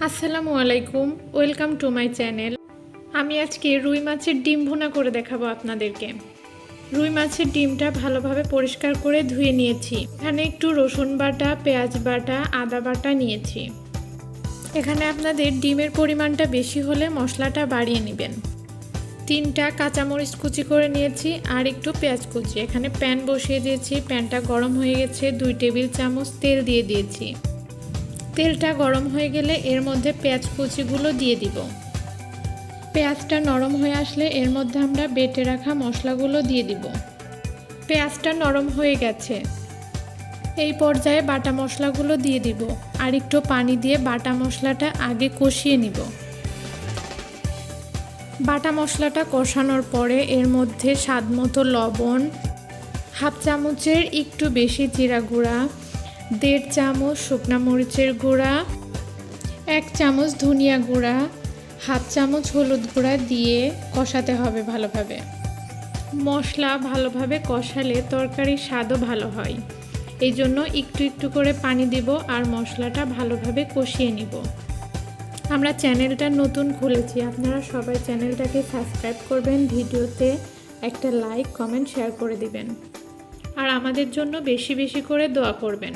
আসসালামু আলাইকুম, welcome to my channel. আমি আজকে রুই মাছের ডিম ভুনা করে দেখাবো আপনাদেরকে। রুই মাছের ডিমটা ভালোভাবে পরিষ্কার করে ধুয়ে নিয়েছি। এখানে একটু রসুন বাটা, পেঁয়াজ বাটা, আদা বাটা নিয়েছি। এখানে আপনাদের ডিমের পরিমাণটা বেশি হলে মশলাটা বাড়িয়ে নেবেন। 3টা কাঁচামরিচ কুচি করে নিয়েছি আর একটু পেঁয়াজ কুচি। এখানে প্যান বসিয়ে দিয়েছি, প্যানটা গরম হয়ে গেছে। 2 টেবিল চামচ তেল দিয়ে দিয়েছি। তেলটা গরম হয়ে গেলে এর মধ্যে পেঁয়াজ কুচিগুলো দিয়ে দিব। পেঁয়াজটা নরম হয়ে আসলে এর মধ্যে আমরা বেটে রাখা মশলাগুলো দিয়ে দিব। পেঁয়াজটা নরম হয়ে গেছে, এই পর্যায়ে বাটা মশলাগুলো দিয়ে দিব আর একটু পানি দিয়ে বাটা মশলাটা আগে কষিয়ে নিব। বাটা মশলাটা কষানোর পরে এর মধ্যে স্বাদমতো লবণ, হাফ চামচের একটু বেশি জিরা গুঁড়া, 1.5 চামচ শুকনা মরিচের গুঁড়া, 1 চামচ ধনিয়া গুঁড়া, হাফ চামচ হলুদ গুঁড়া দিয়ে কষাতে হবে ভালোভাবে। মশলা ভালোভাবে কষালে তরকারির স্বাদও ভালো হয়। এই জন্য একটু একটু করে পানি দিব আর মশলাটা ভালোভাবে কষিয়ে নিব। আমরা চ্যানেলটা নতুন খুলেছি, আপনারা সবাই চ্যানেলটাকে সাবস্ক্রাইব করবেন, ভিডিওতে একটা লাইক, কমেন্ট, শেয়ার করে দিবেন আর আমাদের জন্য বেশি বেশি করে দোয়া করবেন।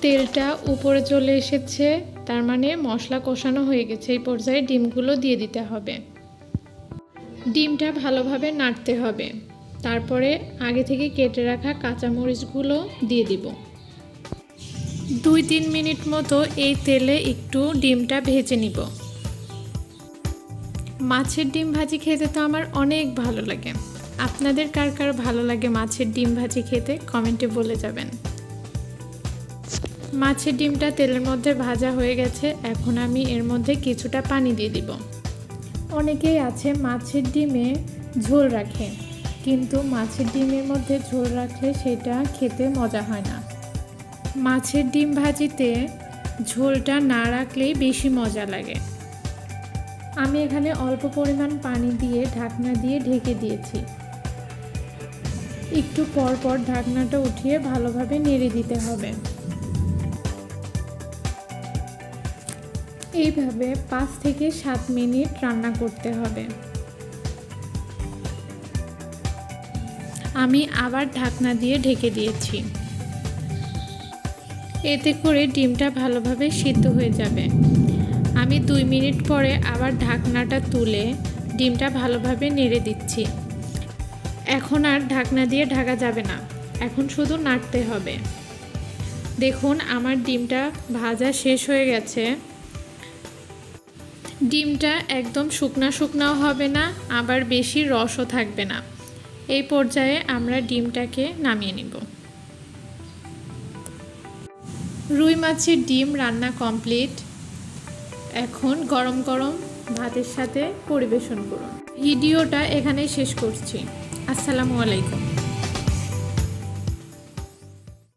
তেলটা উপরে চলে এসেছে, তার মানে মশলা কষানো হয়ে গেছে। এই পর্যায়ে ডিমগুলো দিয়ে দিতে হবে। ডিমটা ভালোভাবে নাড়তে হবে। তারপরে আগে থেকে কেটে রাখা কাঁচামরিচগুলো দিয়ে দিব। 2-3 মিনিট মতো এই তেলে একটু ডিমটা ভেজে নিব। মাছের ডিম ভাজি খেতে তো আমার অনেক ভালো লাগে। আপনাদের কার কার ভালো লাগে মাছের ডিম ভাজি খেতে কমেন্টে বলে যাবেন। মাছের ডিমটা তেলের মধ্যে ভাজা হয়ে গেছে, এখন আমি এর মধ্যে কিছুটা পানি দিয়ে দিব। অনেকেই আছে মাছের ডিমে ঝোল রাখে, কিন্তু মাছের ডিমের মধ্যে ঝোল রাখলে সেটা খেতে মজা হয় না। মাছের ডিম ভাজিতে ঝোলটা না রাখলেই বেশি মজা লাগে। আমি এখানে অল্প পরিমাণ পানি দিয়ে ঢাকনা দিয়ে ঢেকে দিয়েছি। একটু পর পর ঢাকনাটা উঠিয়ে ভালোভাবে নেড়ে দিতে হবে। এইভাবে 5 থেকে 7 মিনিট রান্না করতে হবে। আমি আবার ঢাকনা দিয়ে ঢেকে দিয়েছি। এতে করে ডিমটা ভালোভাবে সিদ্ধ হয়ে যাবে। আমি 2 মিনিট পরে আবার ঢাকনাটা তুলে ডিমটা ভালোভাবে নেড়ে দিচ্ছি। এখন আর ঢাকনা দিয়ে ঢাকা যাবে না, এখন শুধু নাড়তে হবে। দেখুন আমার ডিমটা ভাজা শেষ হয়ে গেছে। ডিমটা একদম শুকনা শুকনাও হবে না, আবার বেশি রসও থাকবে না। এই পর্যায়ে আমরা ডিমটাকে নামিয়ে নিব। রুই মাছের ডিম রান্না কমপ্লিট। এখন গরম গরম ভাতের সাথে পরিবেশন করুন। ভিডিওটা এখানেই শেষ করছি। আসসালামু আলাইকুম।